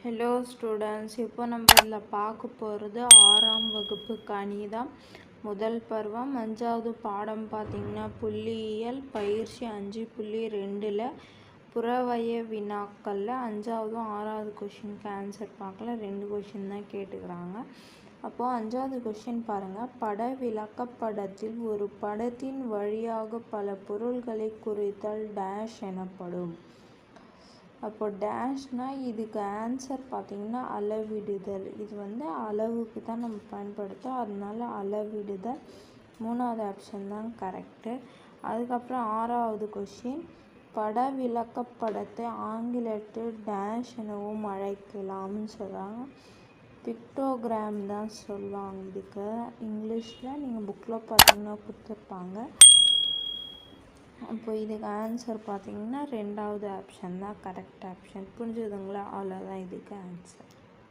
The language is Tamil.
ஹலோ ஸ்டூடெண்ட்ஸ், இப்போ நம்ம இதில் பார்க்க போகிறது 6ஆம் வகுப்பு கணிதம் முதல் பருவம் 5வது பாடம். பார்த்திங்கன்னா புள்ளியியல் பயிற்சி 5.2ல் புறவய வினாக்களில் 5வதும் 6வது கொஷினுக்கு ஆன்சர் பார்க்கல. 2 கொஷின் தான் கேட்டுக்கிறாங்க. அப்போது 5வது கொஷின் பாருங்கள். பட விளக்கப்படத்தில் ஒரு படத்தின் வழியாக பல பொருள்களை குறித்தல் டேஷ் எனப்படும். அப்போ டேஷ்னால் இதுக்கு ஆன்சர் பார்த்திங்கன்னா அளவிடுதல். இது அளவுக்கு தான் நம்ம பயன்படுத்தோம், அதனால அளவிடுதல் 3வது ஆப்ஷன் தான் கரெக்டு. அதுக்கப்புறம் 6வது கொஷின். பட விளக்கப்படத்தை ஆங்கிலத்தில் டேஷ் எனவும் அழைக்கலாம்னு சொல்கிறாங்க. பிக்டோகிராம் தான் சொல்லுவாங்க. இதுக்கு இங்கிலீஷில் நீங்கள் புக்கில் பார்த்தீங்கன்னா கொடுத்துருப்பாங்க. அப்போ இதுக்கு ஆன்சர் பார்த்திங்கன்னா 2வது ஆப்ஷன் தான் கரெக்ட் ஆப்ஷன். புரிஞ்சுதுங்களா? அவ்வளோதான் இதுக்கு ஆன்சர்.